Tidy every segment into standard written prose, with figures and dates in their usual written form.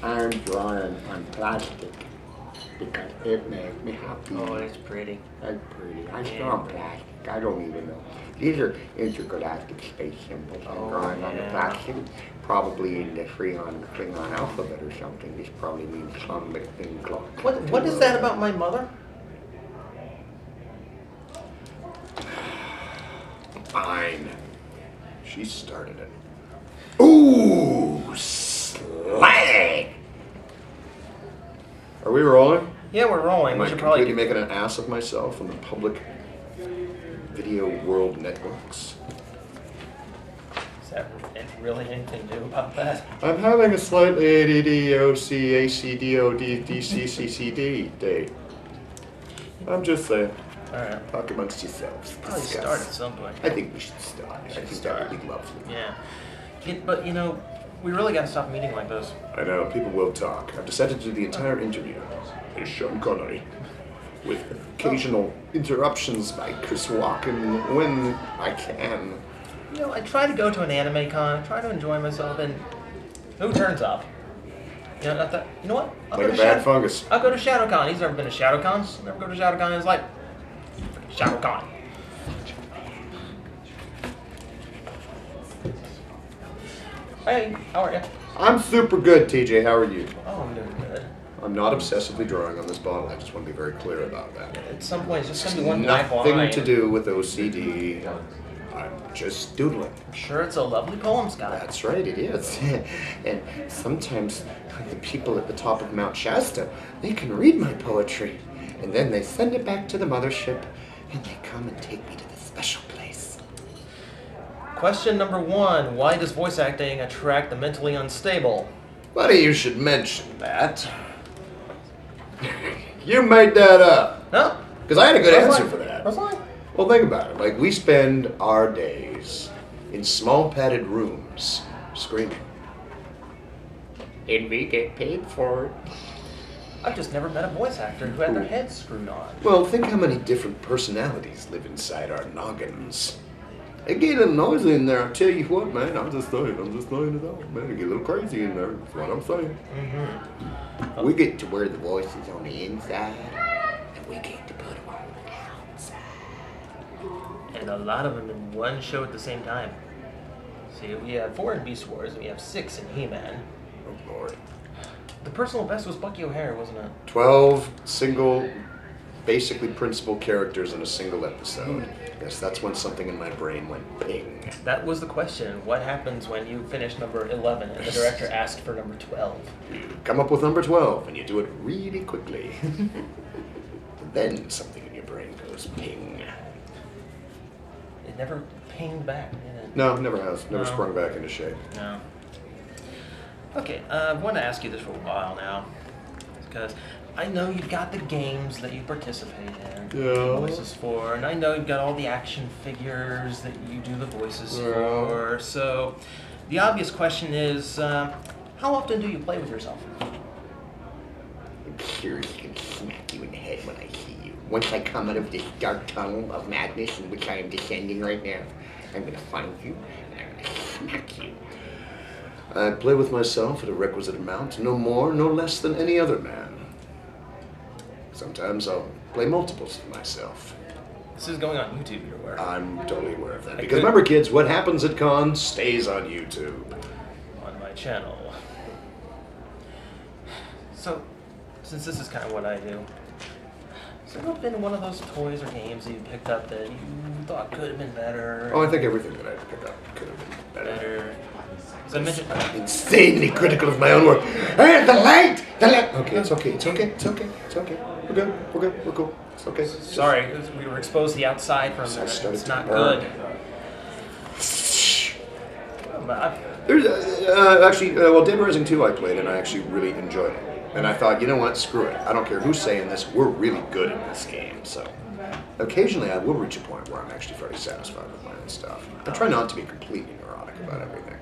I'm drawing on plastic because it makes me happy. Oh, it's pretty. That's pretty. I draw on plastic. I don't even know. These are intergalactic space symbols. I'm drawing on the plastic. Probably in the Klingon alphabet or something. This probably means some in What is that about my mother? Fine. She started it. Ooh, slag! Are we rolling? Yeah, we're rolling. Am We I should probably completely making an ass of myself on the public video world networks? Is that really anything new about that? I'm having a slightly ADD, OC, ACDOD, DCCCD day. I'm just saying. Alright. Talk amongst yourselves. Probably Discuss. start at some point. I think we should start. I think that would be lovely. Yeah. But, you know, we really got to stop meeting like this. I know, people will talk. I've decided to do the entire interview as Sean Connery, with occasional interruptions by Chris Walken when I can. You know, I try to go to an anime con, I try to enjoy myself, and who turns up? You know, you know what? Like a bad fungus. I'll go to Shadocon. He's never been to Shadocon. He's never go to Shadocon in his life. Shadocon. Hey, how are you? I'm super good, TJ. How are you? Oh, I'm doing good. I'm not obsessively drawing on this bottle. I just want to be very clear about that. At some point, it's just going to be one black line. Nothing to do with OCD. I'm just doodling. I'm sure it's a lovely poem, Scott. That's right, it is. And sometimes the people at the top of Mount Shasta, they can read my poetry. And then they send it back to the mothership, and they come and take me to the special place. Question number 1. Why does voice acting attract the mentally unstable? Funny you should mention that. You made that up. No? Because I had a good That's answer fine. for that. That's fine. Well, think about it. Like, we spend our days in small padded rooms screaming. And we get paid for it. I've just never met a voice actor who had their head screwed on. Well, think how many different personalities live inside our noggins. It get a little noisy in there, I tell you what, man. I'm just saying it out, man. It get a little crazy in there. That's what I'm saying. Mm-hmm. We get to wear the voices on the inside, and we get to put them on the outside. And a lot of them in one show at the same time. See, we have 4 in Beast Wars, and we have 6 in He-Man. Oh, Lord. The personal best was Bucky O'Hare, wasn't it? 12 single, basically principal characters in a single episode. Yes, that's when something in my brain went ping. That was the question. What happens when you finish number 11 and the director asked for number 12? You come up with number 12, and you do it really quickly. Then something in your brain goes ping. It never pinged back, did it? No, never has. Never No. sprung back into shape. No. Okay, I've wanted to ask you this for a while now. Because I know you've got the games that you participate in, Yeah. voices for, and I know you've got all the action figures that you do the voices Yeah. for. So, the obvious question is, how often do you play with yourself? I'm seriously gonna smack you in the head when I see you. Once I come out of this dark tunnel of madness in which I am descending right now, I'm gonna find you and I'm gonna smack you. I play with myself at a requisite amount, no more, no less than any other man. Sometimes I'll play multiples of myself. This is going on YouTube, you're aware. I'm totally aware of that. Because remember, kids, what happens at cons stays on YouTube. On my channel. So, since this is kind of what I do, has there ever been one of those toys or games that you picked up that you thought could have been better? Oh, I think everything that I pick up could have been better. So I mentioned... Insanely critical of my own work. Hey, the light! The light! Okay, it's okay, it's okay, it's okay, it's okay. We're good, we're good, we're cool. It's okay. Sorry, we were exposed to the outside for a minute. started It's to not burn. good. But There's actually, well, Dead Rising 2 I played and I actually really enjoyed it. And I thought, you know what, screw it. I don't care who's saying this, we're really good in this game. So occasionally I will reach a point where I'm actually fairly satisfied with my own stuff. I try not to be completely neurotic about everything.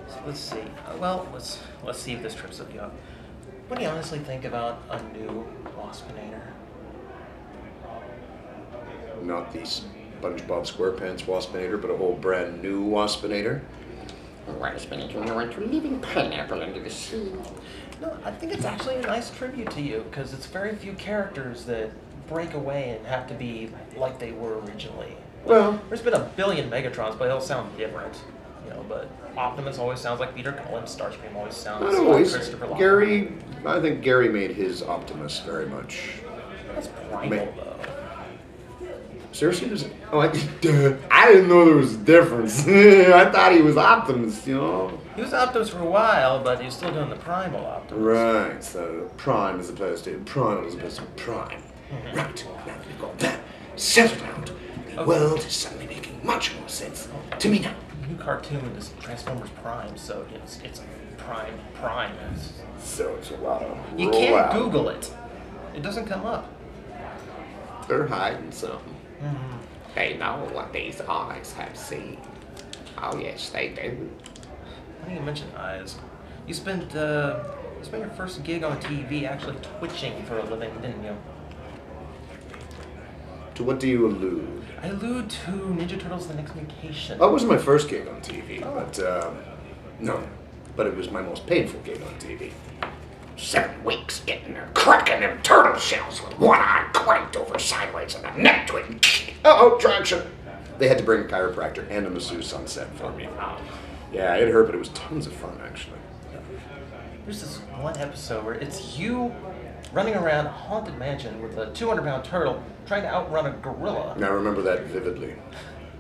So let's see. Well, let's see if this trips up you up. What do you honestly think about a new Waspinator? Not the SpongeBob SquarePants Waspinator, but a whole brand new Waspinator. Last minute you went to living pineapple under the sea. No, I think it's actually a nice tribute to you, because it's very few characters that break away and have to be like they were originally. Well, There's been a billion Megatrons, but they all sound different. You know, but Optimus always sounds like Peter Cullen. Starscream always sounds not like always. Christopher Lloyd. Gary, I think Gary made his Optimus very much. That's primal, though. Seriously? I didn't know there was a difference. I thought he was Optimus, you know? He was Optimus for a while, but he was still doing the primal Optimus. Right, so prime as opposed to prime as opposed to prime. Mm-hmm. Right, now that we've got that settled out, the world is suddenly making much more sense to me now. The new cartoon is Transformers Prime, so it's Prime. So it's a lot of You can't Google it. It doesn't come up. They're hiding something. Mm-hmm. They know what these eyes have seen. Oh yes, they do. Why do you mention eyes? You spent your first gig on TV actually twitching for a living, didn't you? To what do you allude? I allude to Ninja Turtles: The Next Mutation. That wasn't my first gig on TV, Oh. but no. But it was my most painful gig on TV. 7 weeks getting there, cracking them turtle shells with one eye clanked over sideways and a neck twitch. Uh-oh, traction! They had to bring a chiropractor and a masseuse on set for me. Yeah, it hurt, but it was tons of fun, actually. There's this one episode where it's you running around a haunted mansion with a 200-pound turtle trying to outrun a gorilla. And I remember that vividly.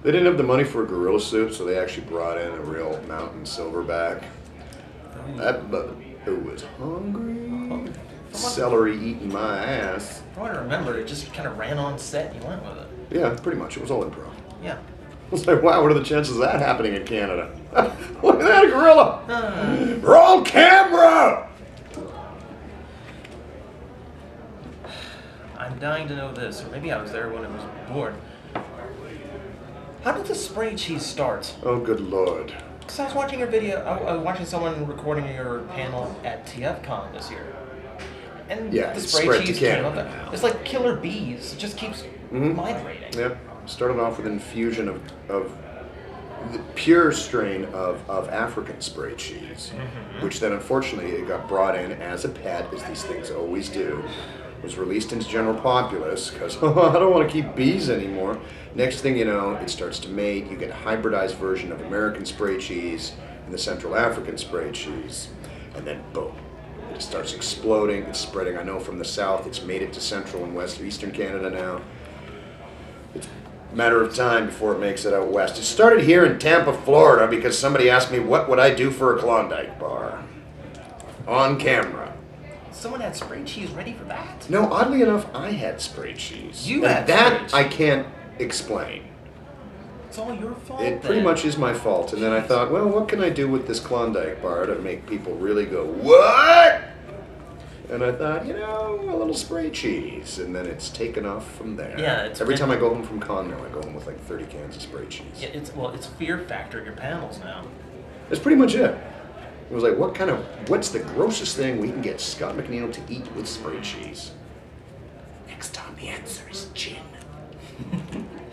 They didn't have the money for a gorilla suit, so they actually brought in a real mountain silverback. That bugger was hungry. Celery eating my ass. From what I remember, it just kind of ran on set and you went with it. Yeah, pretty much. It was all improv. Yeah. I was like, wow, what are the chances of that happening in Canada? Look at that, a gorilla! Uh, Roll camera! I'm dying to know this, or maybe I was there when it was born. How did the spray cheese start? Oh, good lord. Because I was watching your video, I was watching someone recording your panel at TFCon this year. And Yeah, the it's spray spread to cheese came Canada up there. now. It's like killer bees. It just keeps migrating. Yep. Started off with an infusion of the pure strain of African spray cheese, which then unfortunately it got brought in as a pet, as these things always do. Was released into general populace because I don't want to keep bees anymore. Next thing you know, it starts to mate. You get a hybridized version of American spray cheese and the Central African spray cheese, and then boom, it starts exploding. It's spreading. I know from the south, it's made it to Central and West Eastern Canada now. It's a matter of time before it makes it out west. It started here in Tampa, Florida, because somebody asked me what would I do for a Klondike bar on camera. Someone had spray cheese ready for that. No, oddly enough, I had spray cheese. You And had that spray I cheese. can't explain. It's all your fault. It pretty then. much is my fault. And then I thought, well, what can I do with this Klondike bar to make people really go, what? And I thought, a little spray cheese. And then it's taken off from there. Yeah, Every time I go home from con now, I go home with like 30 cans of spray cheese. Yeah, it's Fear Factor at your panels now. That's pretty much it. It was like, what's the grossest thing we can get Scott McNeil to eat with spray cheese? Next time the answer is gin.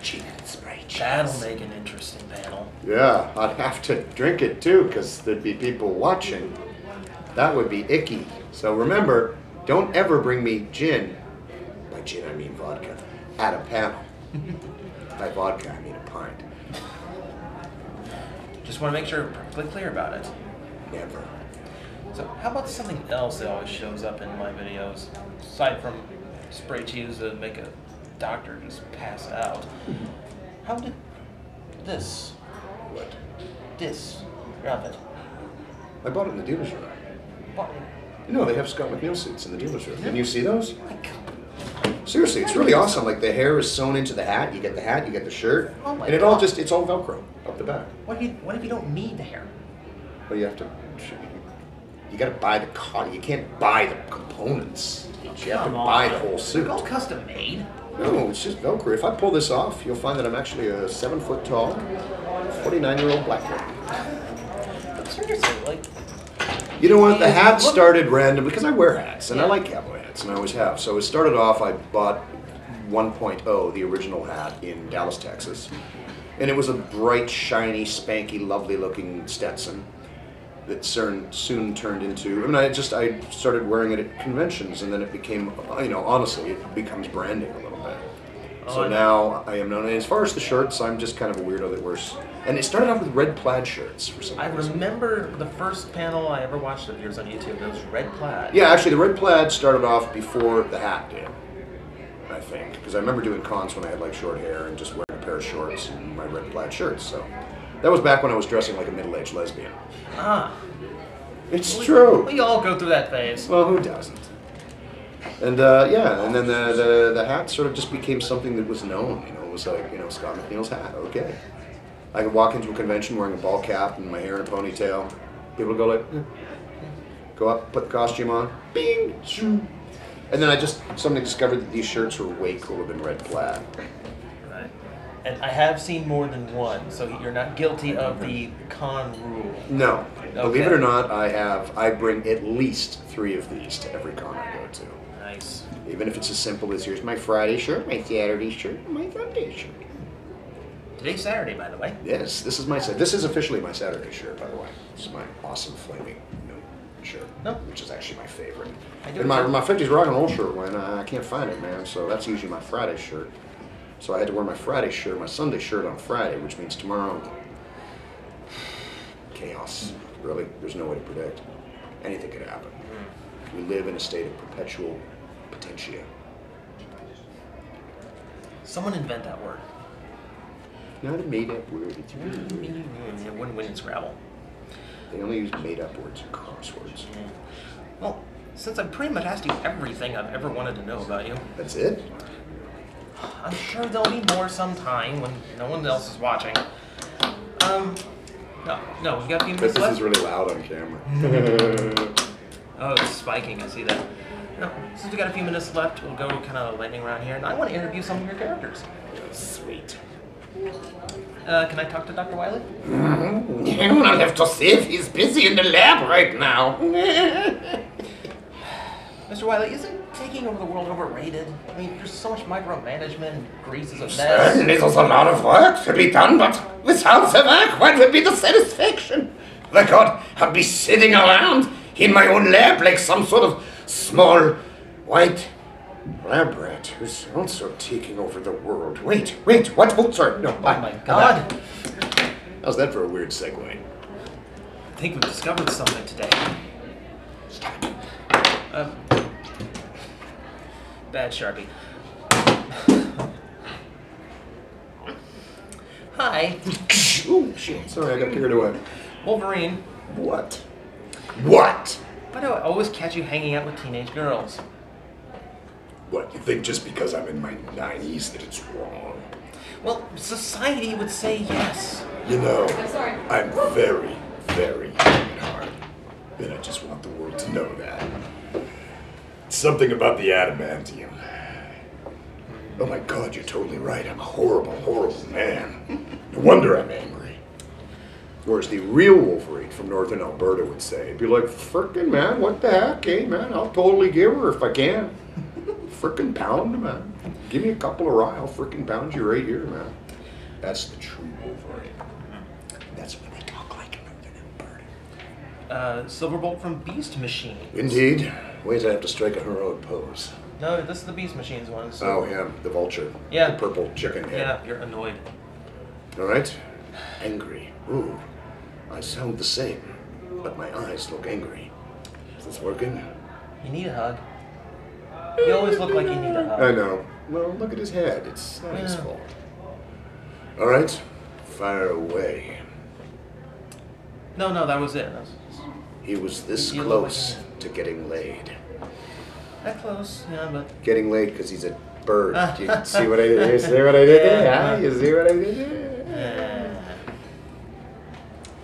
Gin and spray cheese. That'll make an interesting panel. Yeah, I'd have to drink it too, because there'd be people watching. That would be icky. So remember, don't ever bring me gin, by gin I mean vodka, at a panel. By vodka I mean a pint. Just want to make sure we're perfectly clear about it. Never. So how about something else that always shows up in my videos? Aside from spray cheese that make a doctor just pass out. How did this, What? grab it? I bought it in the dealership. What? They have Scott McNeil suits in the dealership. Didn't you see those? Oh my God. Seriously, it's really awesome. Like the hair is sewn into the hat. You get the hat, you get the shirt, Oh my and God. it's all Velcro up the back. What if you don't need the hair? Well, you have to. You got to buy the cotton. You can't buy the components. You have to Come buy on. the whole suit. They're all custom made. No, it's just Velcro. If I pull this off, you'll find that I'm actually a 7 foot tall, 49-year-old black man. But seriously, like, You know what? The Look- hat started random because I wear hats and I Yeah. like cowboy hats and I always have. So it started off. I bought 1.0, the original hat in Dallas, Texas, And it was a bright, shiny, spanky, lovely-looking Stetson that soon turned into. I mean, I started wearing it at conventions, and then it became, honestly, it becomes branding a little bit. So now I am known. And as far as the shirts, I'm just kind of a weirdo that wears. And it started off with red plaid shirts for some reason. I remember the first panel I ever watched of yours on YouTube. It was red plaid. Yeah, actually, the red plaid started off before the hat did, I think. Because I remember doing cons when I had like short hair and just wearing a pair of shorts and my red plaid shirts. So that was back when I was dressing like a middle-aged lesbian. Ah. It's true. We all go through that phase. Well, who doesn't? And and then the hat sort of just became something that was known. It was like, Scott McNeil's hat. Okay. I could walk into a convention wearing a ball cap and my hair in a ponytail. People would go like, go up, put the costume on, bing, shoo. And then I just suddenly discovered that these shirts were way cooler than red plaid. Right. And I have seen more than one, so you're not guilty of the con rule. No. Okay. Believe it or not, I bring at least 3 of these to every con I go to. Nice. Even if it's as simple as here's my Friday shirt, my Saturday shirt, and my Sunday shirt. Today's Saturday, by the way. Yes, this is officially my Saturday shirt, by the way. This is my awesome flaming shirt, which is actually my favorite. And my 50s rock and roll shirt when I can't find it, man. So that's usually my Friday shirt. So I had to wear my Friday shirt, my Sunday shirt on Friday, which means tomorrow, chaos. Really, there's no way to predict. Anything could happen. We live in a state of perpetual potentia. Someone invent that word. Not a made-up word. It's really weird. Yeah, win-win in Scrabble. They only use made-up words in crosswords. Yeah. Well, since I've pretty much asked you everything I've ever wanted to know about you. That's it? I'm sure there'll be more sometime when no one else is watching. No, we've got a few minutes This left. is really loud on camera. Oh, it's spiking, I see that. No, since we've got a few minutes left, we'll go kind of lightning around here, and I want to interview some of your characters. Sweet. Can I talk to Dr. Wiley? I'll have to see if he's busy in the lab right now. Mr. Wiley, isn't taking over the world overrated? I mean, there's so much micromanagement, Greece is a mess. Certainly there's a lot of work to be done, but without the work, what would be the satisfaction? The God, I'd be sitting around in my own lab like some sort of small, white lab rat who's also taking over the world. Wait, what? Oh, sorry, no. Oh my God. How's that for a weird segue? I think we've discovered something today. Stop. Bad Sharpie. Hi. Oh, shit. Sorry, I got carried away. Wolverine. What? Why do I always catch you hanging out with teenage girls? What, you think just because I'm in my 90s that it's wrong? Well, society would say yes. You know, I'm very, very young at heart. And I just want the world to know that. Something about the adamantium. Oh my God, you're totally right. I'm a horrible, horrible man. No wonder I'm angry. Or as the real Wolverine from northern Alberta would say, it'd be like, frickin' man, what the heck? Hey man, I'll totally give her if I can. Frickin' pound, man. Give me a couple of rye, I'll frickin' pound you right here, man. That's the true Wolverine. That's what they talk like in northern Alberta. Silverbolt from Beast Machine. Indeed. Wait, I have to strike a heroic pose. No, this is the Beast Machines one. So. Oh, yeah, the vulture. Yeah. The purple chicken head. Yeah, you're annoyed. All right. Angry. Ooh, I sound the same, but my eyes look angry. Is this working? You need a hug. You always look like you need a hug. I know. Well, look at his head. It's not his fault. All right. Fire away. No, that was it. He was this You look close like to getting laid. That close, yeah, but... Getting laid because he's a bird. Do you see what I did? You see what I did there? Yeah. Huh? You see what I did there?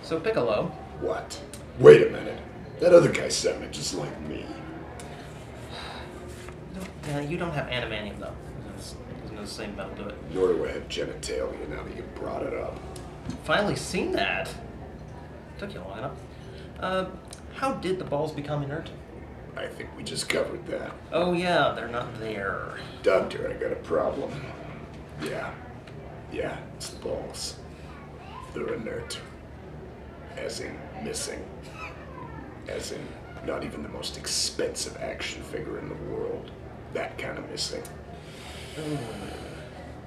So Piccolo. What? Wait a minute. That other guy sounded just like me. You don't have animanium, though. There's no same metal to it. Nor do I have genitalia now that you brought it up. Finally seen that. Took you long enough. How did the balls become inert? I think we just covered that. Oh yeah, they're not there. Doctor, I got a problem. Yeah. Yeah, it's the balls. They're inert. As in missing. As in not even the most expensive action figure in the world. That kind of missing.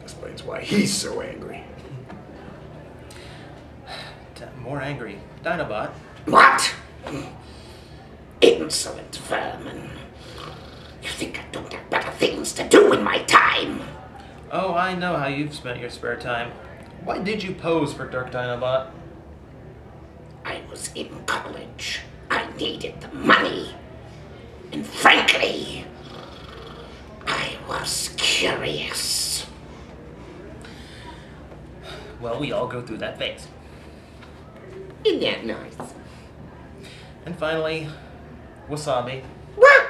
Explains why he's so angry. More angry. Dinobot. What? Insolent vermin. You think I don't have better things to do in my time? Oh, I know how you've spent your spare time. Why did you pose for Dark Dinobot? I was in college. I needed the money. And frankly, I was curious. Well, we all go through that phase. Isn't that nice? And finally, Wasabi. What?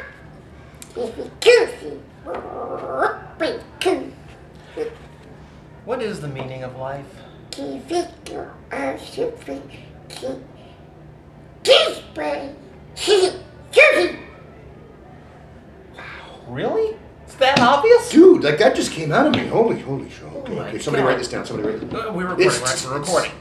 What is the meaning of life? Really? It's that obvious? Dude, like that just came out of me. Holy shit. Okay, my okay. Somebody God. write this down. Somebody write this down. We're recording, It's- right? We're recording.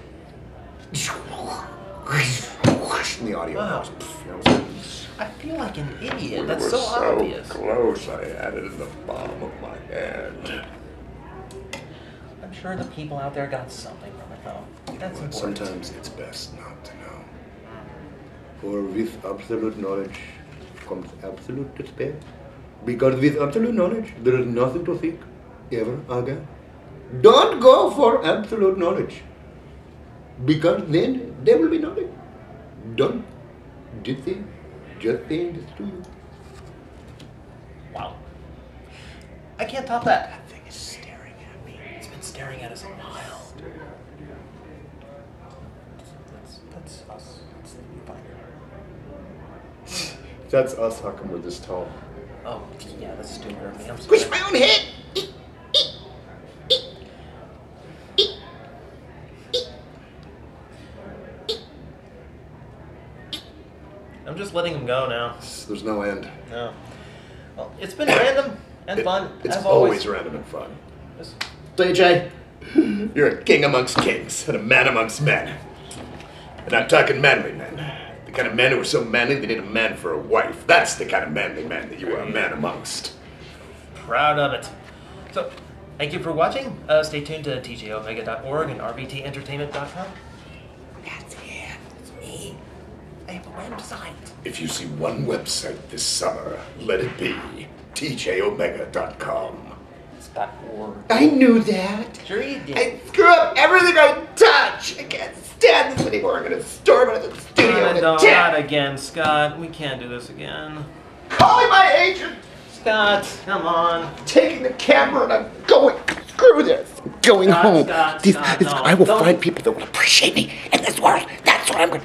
In the audio. Wow. That was- I feel like an idiot. We That's were so obvious. close. I had it in the palm of my hand. I'm sure the people out there got something from it, though. That's important. Sometimes it's best not to know. For with absolute knowledge comes absolute despair. Because with absolute knowledge, there is nothing to seek ever again. Don't go for absolute knowledge. Because then there will be nothing. Don't. Just saying this to you. Wow. I can't top that. That thing is staring at me. It's been staring at us a while. That's us. That's the viewfinder. That's us. How come we're this tall? Oh, yeah, that's stupid of me. I'm Squish sorry. my own head! I'm just letting him go now. There's no end. No. Well, it's been random and fun, It's as always always. random and fun. Just- DJ, you're a king amongst kings and a man amongst men. And I'm talking manly men. The kind of men who are so manly they need a man for a wife. That's the kind of manly man that you are a man amongst. Proud of it. So, thank you for watching. Stay tuned to TJOmega.org and RBTentertainment.com. That's it. That's me. I have a website. If you see one website this summer, let it be TJOmega.com. It's .org. I knew that. Sure you did. I screw up everything I touch. I can't stand this anymore. I'm gonna storm out of the studio and Not attack. again, Scott. We can't do this again. Calling my agent. Scott, come on. Taking the camera and I'm going. Screw this. I'm going Scott, home. Scott, no, I will don't. find people that will appreciate me in this world. That's what I'm gonna.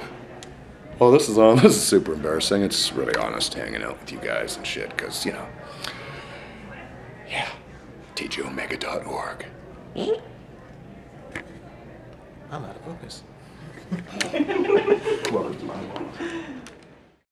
Well, this is super embarrassing. It's really honest hanging out with you guys and shit, because, you know. Yeah. TJOmega.org. I'm out of focus. Welcome to my world.